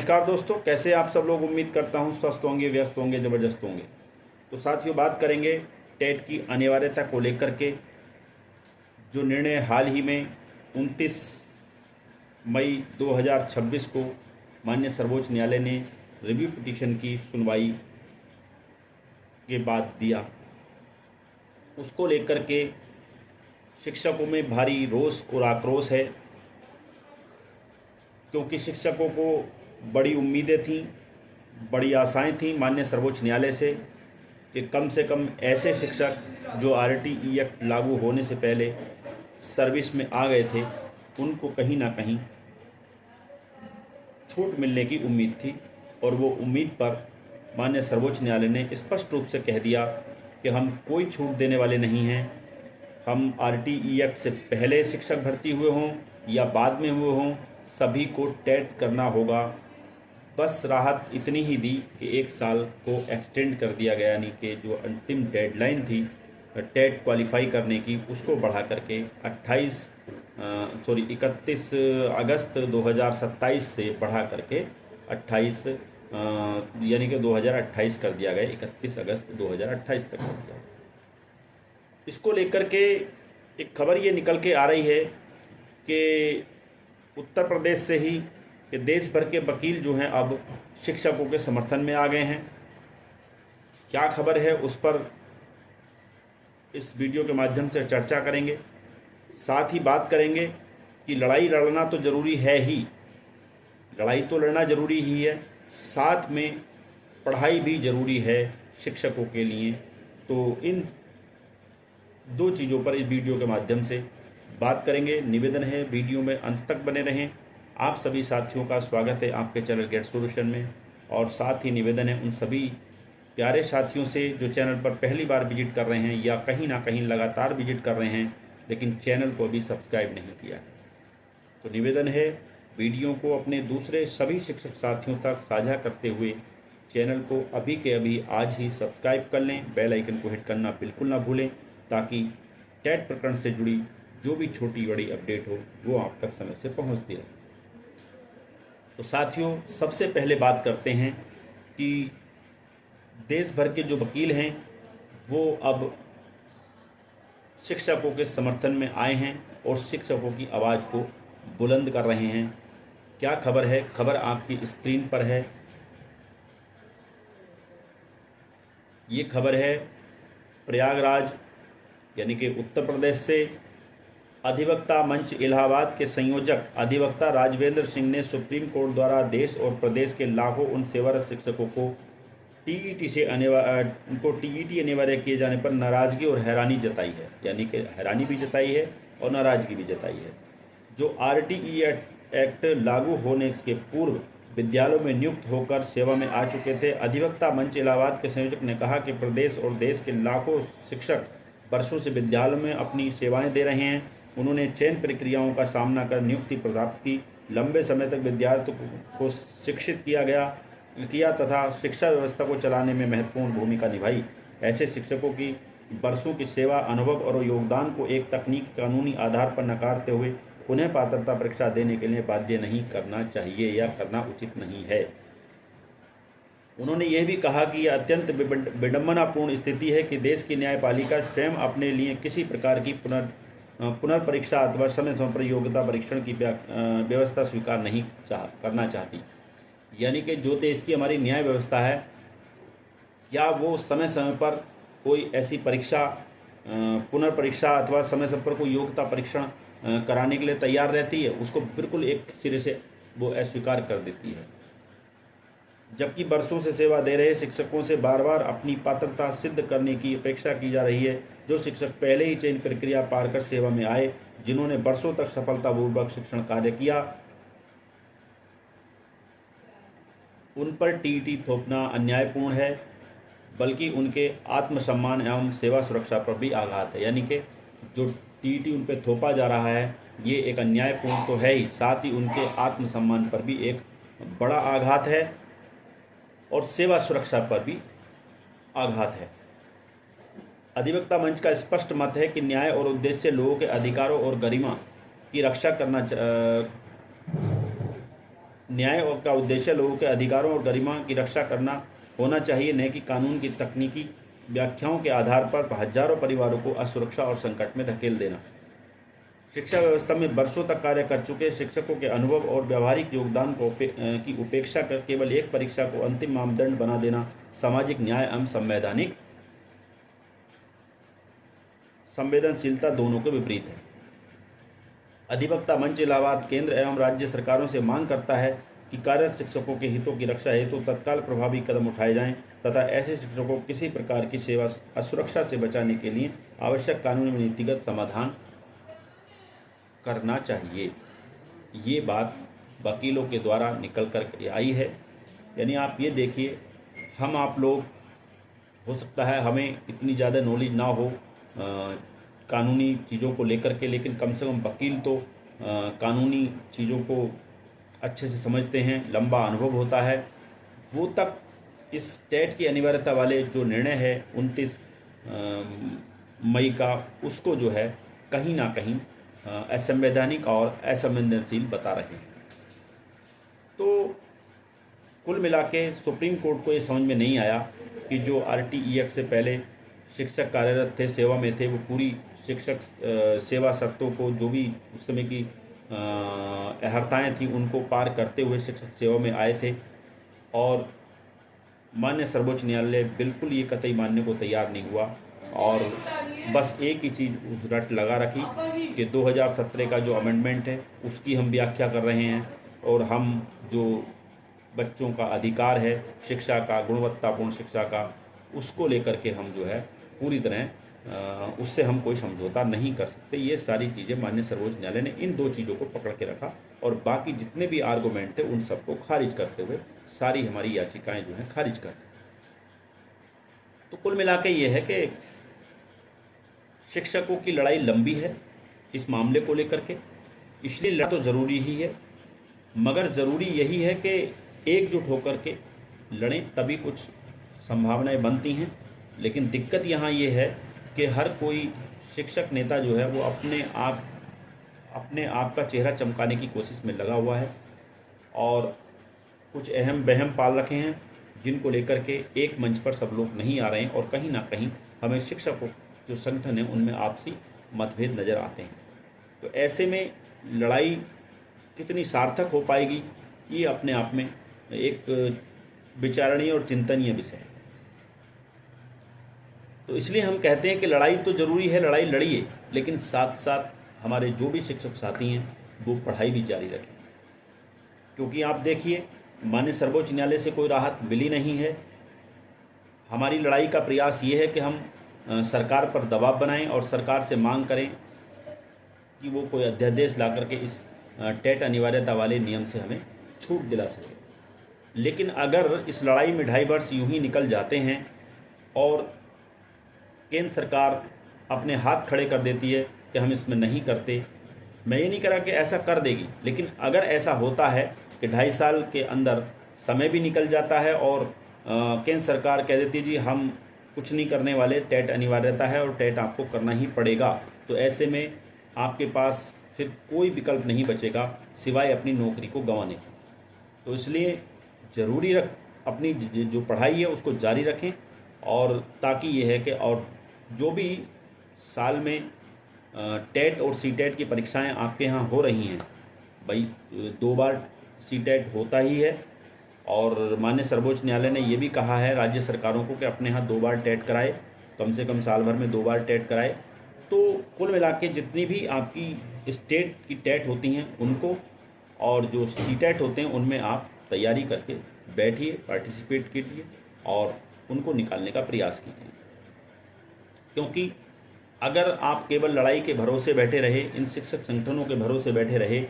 नमस्कार दोस्तों, कैसे आप सब लोग। उम्मीद करता हूँ स्वस्थ होंगे, व्यस्त होंगे, ज़बरदस्त होंगे। तो साथियों, बात करेंगे टेट की अनिवार्यता को लेकर के, जो निर्णय हाल ही में 29 मई 2026 को माननीय सर्वोच्च न्यायालय ने रिव्यू पिटीशन की सुनवाई के बाद दिया, उसको लेकर के शिक्षकों में भारी रोष और आक्रोश है। क्योंकि शिक्षकों को बड़ी उम्मीदें थीं, बड़ी आशाएं थीं माननीय सर्वोच्च न्यायालय से कम ऐसे शिक्षक जो आरटीई एक्ट लागू होने से पहले सर्विस में आ गए थे, उनको कहीं ना कहीं छूट मिलने की उम्मीद थी। और वो उम्मीद पर माननीय सर्वोच्च न्यायालय ने स्पष्ट रूप से कह दिया कि हम कोई छूट देने वाले नहीं हैं। हम आरटीई एक्ट से पहले शिक्षक भर्ती हुए हों या बाद में हुए हों, सभी को टेट करना होगा। बस राहत इतनी ही दी कि 1 साल को एक्सटेंड कर दिया गया, यानी कि जो अंतिम डेडलाइन थी टेट क्वालिफाई करने की, उसको बढ़ा करके 31 अगस्त 2027 से बढ़ा करके 28 यानी कि 2028 कर दिया गया। 31 अगस्त 2028 तक कर दिया। इसको लेकर के एक खबर ये निकल के आ रही है कि उत्तर प्रदेश से ही कि देश भर के वकील जो हैं अब शिक्षकों के समर्थन में आ गए हैं। क्या खबर है उस पर इस वीडियो के माध्यम से चर्चा करेंगे। साथ ही बात करेंगे कि लड़ाई लड़ना तो ज़रूरी है ही, लड़ाई तो लड़ना ज़रूरी ही है, साथ में पढ़ाई भी ज़रूरी है शिक्षकों के लिए। तो इन 2 चीज़ों पर इस वीडियो के माध्यम से बात करेंगे। निवेदन है वीडियो में अंत तक बने रहें। आप सभी साथियों का स्वागत है आपके चैनल गेट सॉल्यूशन में। और साथ ही निवेदन है उन सभी प्यारे साथियों से जो चैनल पर पहली बार विजिट कर रहे हैं या कहीं ना कहीं लगातार विजिट कर रहे हैं लेकिन चैनल को अभी सब्सक्राइब नहीं किया है, तो निवेदन है वीडियो को अपने दूसरे सभी शिक्षक साथियों तक साझा करते हुए चैनल को अभी के अभी आज ही सब्सक्राइब कर लें। बेल आइकन को हिट करना बिल्कुल ना भूलें, ताकि टेट प्रकरण से जुड़ी जो भी छोटी बड़ी अपडेट हो वो आप तक समय से पहुंचती रहे। तो साथियों, सबसे पहले बात करते हैं कि देश भर के जो वकील हैं वो अब शिक्षकों के समर्थन में आए हैं और शिक्षकों की आवाज़ को बुलंद कर रहे हैं। क्या खबर है? खबर आपकी स्क्रीन पर है। ये खबर है प्रयागराज यानी कि उत्तर प्रदेश से। अधिवक्ता मंच इलाहाबाद के संयोजक अधिवक्ता राजवेंद्र सिंह ने सुप्रीम कोर्ट द्वारा देश और प्रदेश के लाखों उन सेवारत शिक्षकों को टीईटी अनिवार्य किए जाने पर नाराज़गी और हैरानी जताई है, यानी कि हैरानी भी जताई है और नाराज़गी भी जताई है। जो आरटीई एक्ट लागू होने के पूर्व विद्यालयों में नियुक्त होकर सेवा में आ चुके थे। अधिवक्ता मंच इलाहाबाद के संयोजक ने कहा कि प्रदेश और देश के लाखों शिक्षक वर्षों से विद्यालयों में अपनी सेवाएं दे रहे हैं। उन्होंने चयन प्रक्रियाओं का सामना कर नियुक्ति प्राप्त की। लंबे समय तक विद्यार्थियों को शिक्षित किया तथा शिक्षा व्यवस्था को चलाने में महत्वपूर्ण भूमिका निभाई। ऐसे शिक्षकों की वर्षों की सेवा, अनुभव और योगदान को एक तकनीक कानूनी आधार पर नकारते हुए उन्हें पात्रता परीक्षा देने के लिए बाध्य नहीं करना चाहिए या करना उचित नहीं है। उन्होंने यह भी कहा कि यह अत्यंत विडंबनापूर्ण स्थिति है कि देश की न्यायपालिका स्वयं अपने लिए किसी प्रकार की पुनर्परीक्षा अथवा समय पर योग्यता परीक्षण की व्यवस्था स्वीकार नहीं करना चाहती। यानी कि जो देश की हमारी न्याय व्यवस्था है, क्या वो समय समय पर कोई ऐसी परीक्षा, पुनर्परीक्षा अथवा समय पर कोई योग्यता परीक्षण कराने के लिए तैयार रहती है? उसको बिल्कुल एक सिरे से वो अस्वीकार कर देती है। जबकि वर्षों से सेवा दे रहे शिक्षकों से बार बार अपनी पात्रता सिद्ध करने की अपेक्षा की जा रही है। जो शिक्षक पहले ही चयन प्रक्रिया पार कर सेवा में आए, जिन्होंने वर्षों तक सफलतापूर्वक शिक्षण कार्य किया, उन पर टीईटी थोपना अन्यायपूर्ण है, बल्कि उनके आत्मसम्मान एवं सेवा सुरक्षा पर भी आघात है। यानी कि जो टीईटी उन पर थोपा जा रहा है ये एक अन्यायपूर्ण तो है ही, साथ ही उनके आत्मसम्मान पर भी एक बड़ा आघात है और सेवा सुरक्षा पर भी आघात है। अधिवक्ता मंच का स्पष्ट मत है कि न्याय और उद्देश्य लोगों के अधिकारों और गरिमा की रक्षा करना न्याय और का उद्देश्य लोगों के अधिकारों और गरिमा की रक्षा करना होना चाहिए, न कि कानून की तकनीकी व्याख्याओं के आधार पर हजारों परिवारों को असुरक्षा और संकट में धकेल देना। शिक्षा व्यवस्था में वर्षों तक कार्य कर चुके शिक्षकों के अनुभव और व्यावहारिक योगदान की उपेक्षा कर केवल एक परीक्षा को अंतिम मापदंड बना देना सामाजिक न्याय एवं संवेदनशीलता दोनों के विपरीत है। अधिवक्ता मंच इलाहाबाद केंद्र एवं राज्य सरकारों से मांग करता है कि कार्यरत शिक्षकों के हितों की रक्षा हेतु तत्काल प्रभावी कदम उठाए जाएं तथा ऐसे शिक्षकों को किसी प्रकार की सेवा असुरक्षा से बचाने के लिए आवश्यक कानूनी व नीतिगत समाधान करना चाहिए। ये बात वकीलों के द्वारा निकल कर आई है। यानी आप ये देखिए, हम आप लोग हो सकता है हमें इतनी ज़्यादा नॉलेज ना हो कानूनी चीज़ों को लेकर के, लेकिन कम से कम वकील तो कानूनी चीज़ों को अच्छे से समझते हैं, लंबा अनुभव होता है। वो तक इस टेट की अनिवार्यता वाले जो निर्णय है 29 मई का, उसको जो है कहीं ना कहीं असंवैधानिक और असंवेदनशील बता रहे हैं। तो कुल मिला के सुप्रीम कोर्ट को ये समझ में नहीं आया कि जो RTE एक्ट से पहले शिक्षक कार्यरत थे, सेवा में थे, वो पूरी शिक्षक सेवा शर्तों को, जो भी उस समय की अहर्ताएँ थी, उनको पार करते हुए शिक्षक सेवा में आए थे। और माननीय सर्वोच्च न्यायालय बिल्कुल ये कतई मानने को तैयार नहीं हुआ और बस एक ही चीज़ रट लगा रखी कि 2017 का जो अमेंडमेंट है उसकी हम व्याख्या कर रहे हैं और हम जो बच्चों का अधिकार है शिक्षा का, गुणवत्तापूर्ण शिक्षा का, उसको लेकर के हम जो है पूरी तरह उससे हम कोई समझौता नहीं कर सकते। ये सारी चीज़ें माननीय सर्वोच्च न्यायालय ने इन दो चीज़ों को पकड़ के रखा और बाकी जितने भी आर्गूमेंट थे उन सबको खारिज करते हुए सारी हमारी याचिकाएं जो हैं खारिज कर दी। तो कुल मिला के ये है कि शिक्षकों की लड़ाई लंबी है इस मामले को लेकर के, इसलिए लड़ा तो ज़रूरी ही है, मगर ज़रूरी यही है कि एकजुट होकर के लड़ें, तभी कुछ संभावनाएं बनती हैं। लेकिन दिक्कत यहाँ ये है कि हर कोई शिक्षक नेता जो है वो अपने आप का चेहरा चमकाने की कोशिश में लगा हुआ है और कुछ अहम बहम पाल रखे हैं जिनको लेकर के एक मंच पर सब लोग नहीं आ रहे हैं और कहीं ना कहीं हमें शिक्षकों जो संगठन है उनमें आपसी मतभेद नज़र आते हैं। तो ऐसे में लड़ाई कितनी सार्थक हो पाएगी, ये अपने आप में एक विचारणीय और चिंतनीय विषय है। तो इसलिए हम कहते हैं कि लड़ाई तो ज़रूरी है, लड़ाई लड़िए, लेकिन साथ साथ हमारे जो भी शिक्षक साथी हैं वो पढ़ाई भी जारी रखें। क्योंकि आप देखिए, माननीय सर्वोच्च न्यायालय से कोई राहत मिली नहीं है। हमारी लड़ाई का प्रयास ये है कि हम सरकार पर दबाव बनाएं और सरकार से मांग करें कि वो कोई अध्यादेश ला करके इस टेट अनिवार्यता वाले नियम से हमें छूट दिला सके। लेकिन अगर इस लड़ाई में 2.5 वर्ष यूं ही निकल जाते हैं और केंद्र सरकार अपने हाथ खड़े कर देती है कि हम इसमें नहीं करते, मैं ये नहीं कह रहा कि ऐसा कर देगी, लेकिन अगर ऐसा होता है कि 2.5 साल के अंदर समय भी निकल जाता है और केंद्र सरकार कह देती है जी हम कुछ नहीं करने वाले, टेट अनिवार्यता है और टेट आपको करना ही पड़ेगा, तो ऐसे में आपके पास फिर कोई विकल्प नहीं बचेगा सिवाय अपनी नौकरी को गंवाने के। तो इसलिए ज़रूरी अपनी जो पढ़ाई है उसको जारी रखें और ताकि ये है कि और जो भी साल में टेट और सीटेट की परीक्षाएं आपके यहाँ हो रही हैं, भाई 2 बार सीटेट होता ही है और माननीय सर्वोच्च न्यायालय ने ये भी कहा है राज्य सरकारों को कि अपने यहाँ 2 बार टेट कराए, कम से कम साल भर में 2 बार टेट कराए। तो कुल मिला के जितनी भी आपकी स्टेट की टेट होती हैं उनको और जो सीटेट होते हैं उनमें आप तैयारी करके बैठिए, पार्टिसिपेट कीजिए और उनको निकालने का प्रयास कीजिए। क्योंकि अगर आप केवल लड़ाई के भरोसे बैठे रहे, इन शिक्षक संगठनों के भरोसे बैठे रहे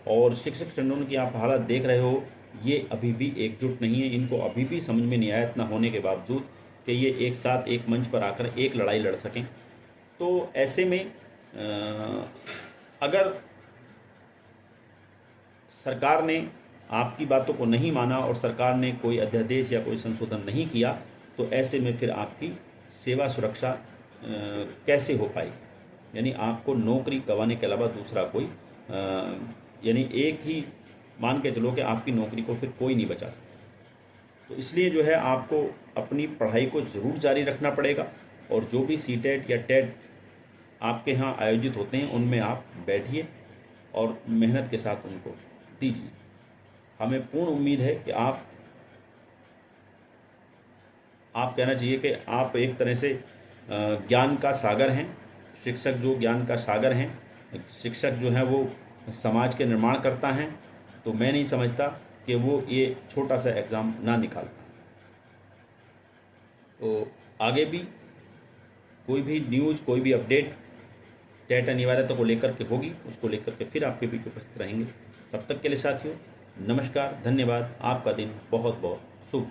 और शिक्षक संगठनों की आप हालत देख रहे हो, ये अभी भी एकजुट नहीं है। इनको अभी भी समझ में नहीं आया इतना होने के बावजूद कि ये एक साथ एक मंच पर आकर एक लड़ाई लड़ सकें। तो ऐसे में अगर सरकार ने आपकी बातों को नहीं माना और सरकार ने कोई अध्यादेश या कोई संशोधन नहीं किया, तो ऐसे में फिर आपकी सेवा सुरक्षा कैसे हो पाएगी। यानी आपको नौकरी गंवाने के अलावा दूसरा कोई यानी एक ही मान के चलो कि आपकी नौकरी को फिर कोई नहीं बचा सकता। तो इसलिए जो है आपको अपनी पढ़ाई को ज़रूर जारी रखना पड़ेगा, और जो भी सीटेट या टेट आपके यहाँ आयोजित होते हैं उनमें आप बैठिए और मेहनत के साथ उनको दीजिए। हमें पूर्ण उम्मीद है कि आप कहना चाहिए कि आप एक तरह से ज्ञान का सागर हैं। शिक्षक जो ज्ञान का सागर हैं, शिक्षक जो हैं वो समाज के निर्माण करता हैं। तो मैं नहीं समझता कि वो ये छोटा सा एग्ज़ाम ना निकाल पाए। तो आगे भी कोई भी न्यूज़, कोई भी अपडेट टेट अनिवार्यता को लेकर के होगी, उसको लेकर के फिर आपके बीच उपस्थित रहेंगे। तब तक के लिए साथियों, नमस्कार, धन्यवाद। आपका दिन बहुत बहुत शुभ।